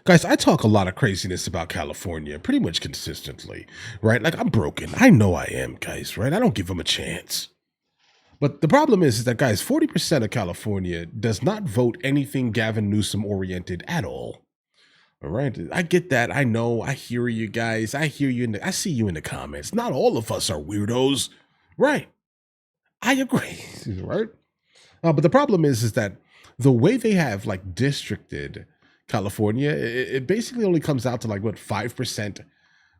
Guys, I talk a lot of craziness about California pretty much consistently, right? Like, I'm broken. I know I am, guys, right? I don't give them a chance. But the problem is that, guys, 40% of California does not vote anything Gavin Newsom oriented at all. All right. I get that. I know. I hear you guys. I hear you. I see you in the comments. Not all of us are weirdos. Right. I agree. Right. But the problem is that the way they have like districted California, it basically only comes out to like what 5%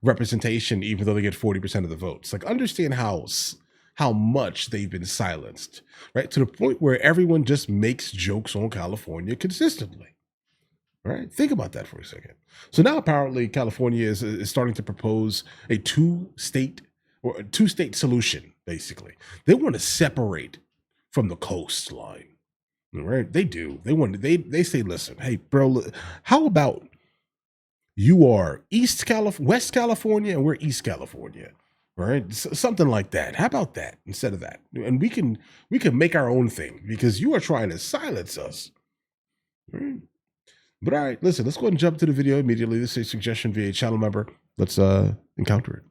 representation, even though they get 40% of the votes. Like, understand how much they've been silenced, right? To the point where everyone just makes jokes on California consistently. Right? Think about that for a second. So now apparently California is starting to propose a two-state solution, basically. They want to separate from the coastline. Right? They do. They say, listen, hey, bro, how about you are West California and we're East California, right? Something like that. How about that instead of that? And we can make our own thing because you are trying to silence us. Right? But all right, listen, let's go ahead and jump to the video immediately. This is a suggestion via a channel member. Let's encounter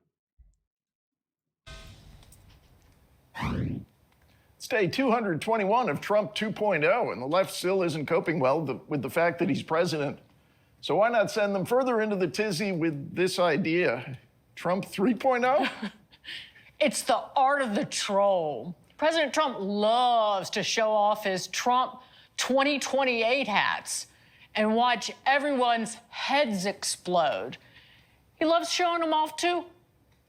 it. It's day 221 of Trump 2.0, and the left still isn't coping well with the fact that he's president. So why not send them further into the tizzy with this idea? Trump 3.0? It's the art of the troll. President Trump loves to show off his Trump 2028 hats and watch everyone's heads explode. He loves showing them off to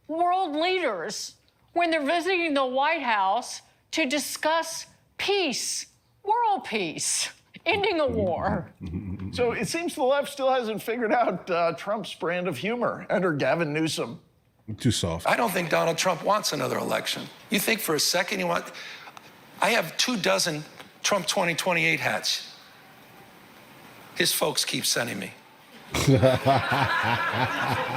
world leaders when they're visiting the White House to discuss peace, world peace, ending a war. So it seems the left still hasn't figured out Trump's brand of humor under Gavin Newsom. Too soft. I don't think Donald Trump wants another election. You think for a second I have 24 Trump 2028 hats. His folks keep sending me.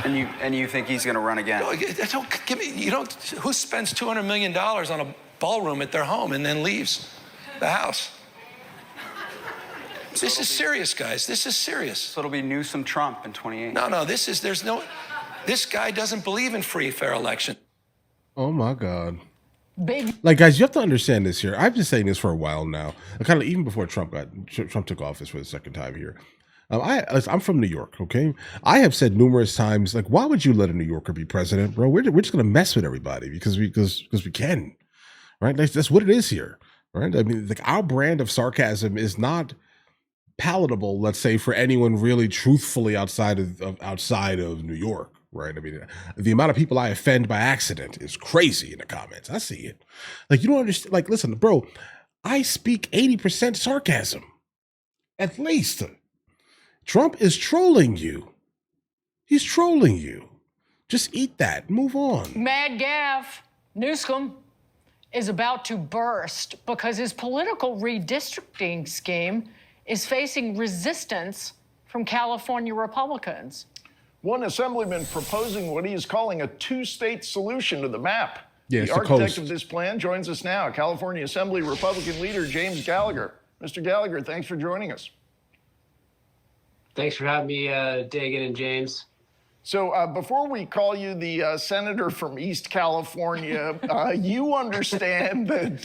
And you think he's going to run again? Who spends $200 million on a ballroom at their home and then leaves the house? This is serious, guys. This is serious. So it'll be Newsom Trump in 28. No, this guy doesn't believe in free, fair election. Oh my God. Like, guys, you have to understand this here. I've been saying this for a while now, kind of even before Trump took office for the second time here. I'm from New York, okay? I have said numerous times, like, why would you let a New Yorker be president, bro? We're just going to mess with everybody because we can, right? That's what it is here, right? I mean, like, our brand of sarcasm is not palatable, let's say, for anyone really truthfully outside of New York. Right. I mean, the amount of people I offend by accident is crazy in the comments. I see it. Like, you don't understand. Like, listen, bro, I speak 80% sarcasm. At least. Trump is trolling you. He's trolling you. Just eat that. Move on. Mad Gav Newsom is about to burst because his political redistricting scheme is facing resistance from California Republicans. One assemblyman proposing what he is calling a two-state solution to the map. Yes, the architect of this plan joins us now, California Assembly Republican leader James Gallagher. Mr. Gallagher, thanks for joining us. Thanks for having me, Dagan and James. So before we call you the senator from East California, you understand that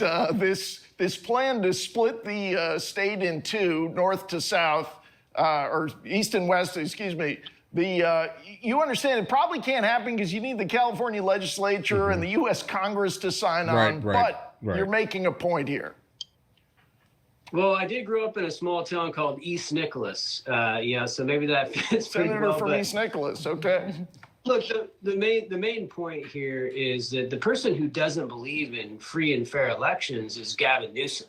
this plan to split the state in two, north to south, or east and west, excuse me, you understand it probably can't happen because you need the California Legislature and the U.S. Congress to sign on, but you're making a point here. Well, I did grow up in a small town called East Nicholas, so maybe that fits pretty Senator well. from East Nicholas, okay. Look, the main point here is that the person who doesn't believe in free and fair elections is Gavin Newsom.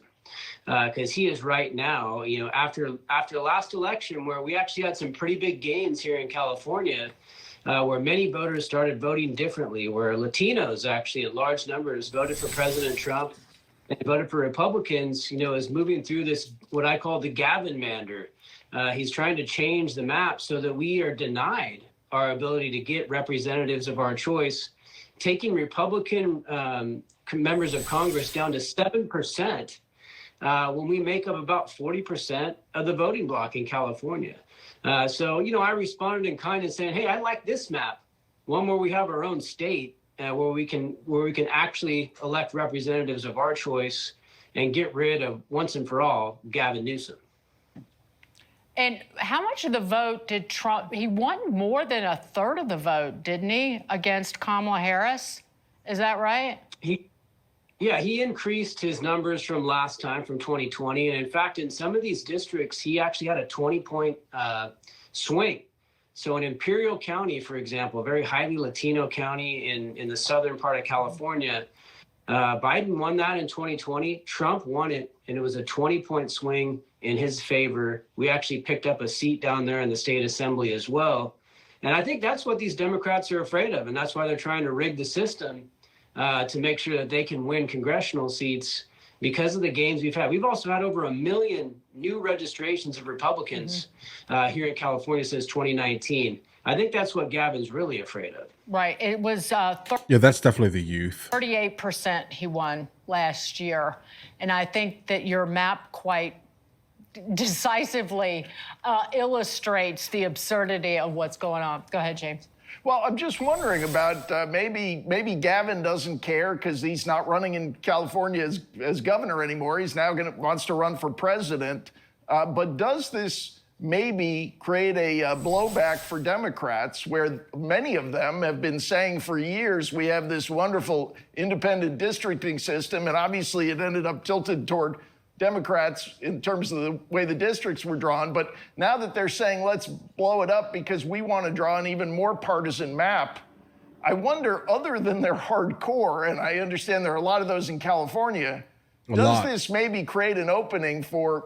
Because he is right now, after the last election where we actually had some pretty big gains here in California, where many voters started voting differently, where Latinos actually in large numbers voted for President Trump and voted for Republicans, is moving through this, what I call the Gavin mander. He's trying to change the map so that we are denied our ability to get representatives of our choice, taking Republican members of Congress down to 7%. when we make up about 40% of the voting bloc in California. So, I responded in kind and saying, hey, I like this map, one where we have our own state, where we can actually elect representatives of our choice and get rid of, once and for all, Gavin Newsom. And how much of the vote did Trump, he won more than a third of the vote, didn't he, against Kamala Harris? Is that right? He increased his numbers from last time, from 2020. And in fact, in some of these districts, he actually had a 20-point swing. So in Imperial County, for example, a very highly Latino county in the southern part of California, Biden won that in 2020. Trump won it, and it was a 20-point swing in his favor. We actually picked up a seat down there in the state assembly as well. And I think that's what these Democrats are afraid of, and that's why they're trying to rig the system to make sure that they can win congressional seats because of the gains we've had. We've also had over 1 million new registrations of Republicans here in California since 2019. I think that's what Gavin's really afraid of. Right. It was Yeah, that's definitely the youth. 38% he won last year. And I think that your map quite decisively illustrates the absurdity of what's going on. Go ahead, James. Well, I'm just wondering about maybe Gavin doesn't care because he's not running in California as governor anymore. He's now wants to run for president. But does this maybe create a blowback for Democrats, where many of them have been saying for years we have this wonderful independent districting system, and obviously it ended up tilted toward Democrats in terms of the way the districts were drawn. But now that they're saying, let's blow it up because we want to draw an even more partisan map, I wonder, other than their hardcore, and I understand there are a lot of those in California, does this maybe create an opening for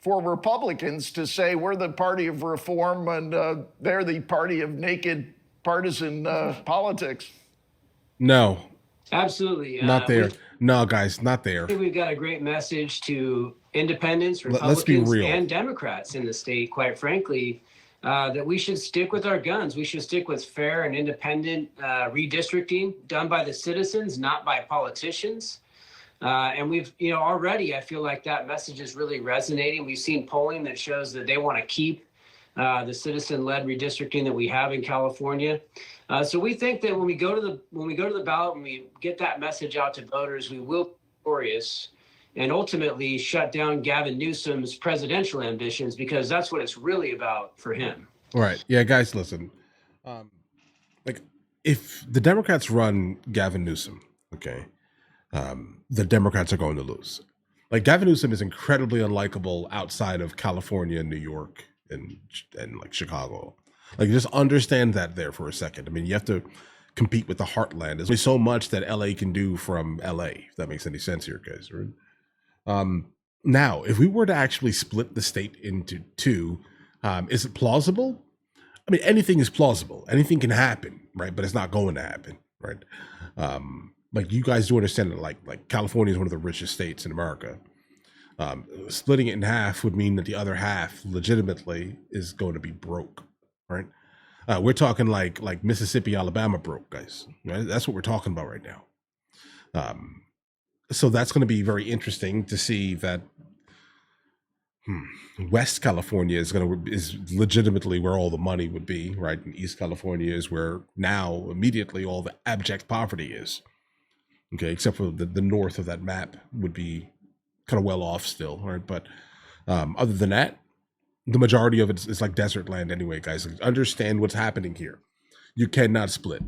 Republicans to say we're the party of reform and they're the party of naked partisan politics? No. Absolutely. Not there. No, guys, not there. I think we've got a great message to independents, Let's be Republicans, real. and Democrats in the state, quite frankly, that we should stick with our guns. We should stick with fair and independent redistricting done by the citizens, not by politicians. And we've, already, I feel like that message is really resonating. We've seen polling that shows that they want to keep the citizen-led redistricting that we have in California. So we think that when we go to the ballot, when we get that message out to voters, we will be victorious and ultimately shut down Gavin Newsom's presidential ambitions, because that's what it's really about for him. All right. Yeah, guys, listen. If the Democrats run Gavin Newsom, okay, the Democrats are going to lose. Like, Gavin Newsom is incredibly unlikable outside of California and New York and like Chicago. Like, just understand that there for a second. I mean, you have to compete with the heartland. There's only so much that LA can do from LA, if that makes any sense here, guys. Right? Now, if we were to actually split the state into two, is it plausible? I mean, anything is plausible. Anything can happen, right? But it's not going to happen, right? Like, you guys do understand that, like California is one of the richest states in America. Splitting it in half would mean that the other half legitimately is going to be broke, right? We're talking like Mississippi, Alabama broke, guys. Right? That's what we're talking about right now. So that's going to be very interesting to see that West California is legitimately where all the money would be, right? And East California is where now immediately all the abject poverty is. Okay, except for the north of that map would be kind of well off still, right? But other than that, the majority of it is like desert land anyway, guys. Like, understand what's happening here. You cannot split.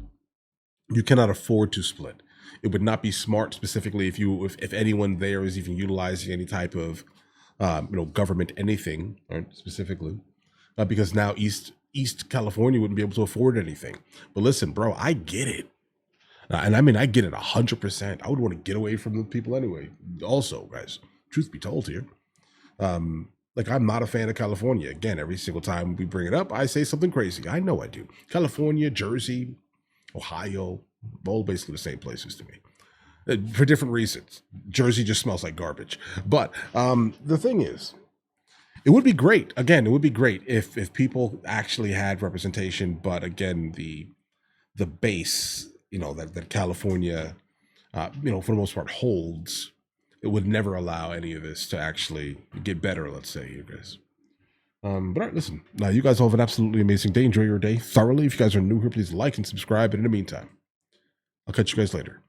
You cannot afford to split. It would not be smart, specifically if anyone there is even utilizing any type of government anything, right? Specifically, because now East California wouldn't be able to afford anything. But listen, bro, I get it. And I mean, I get it 100%. I would want to get away from the people anyway. Also, guys, truth be told here, like, I'm not a fan of California. Again, every single time we bring it up, I say something crazy. I know I do. California, Jersey, Ohio, all basically the same places to me, for different reasons. Jersey just smells like garbage. But the thing is, it would be great. Again, it would be great if people actually had representation. But again, the base, that California, for the most part holds, it would never allow any of this to actually get better, let's say, you guys. But all right, listen. Now, you guys all have an absolutely amazing day. Enjoy your day thoroughly. If you guys are new here, please like and subscribe. And in the meantime, I'll catch you guys later.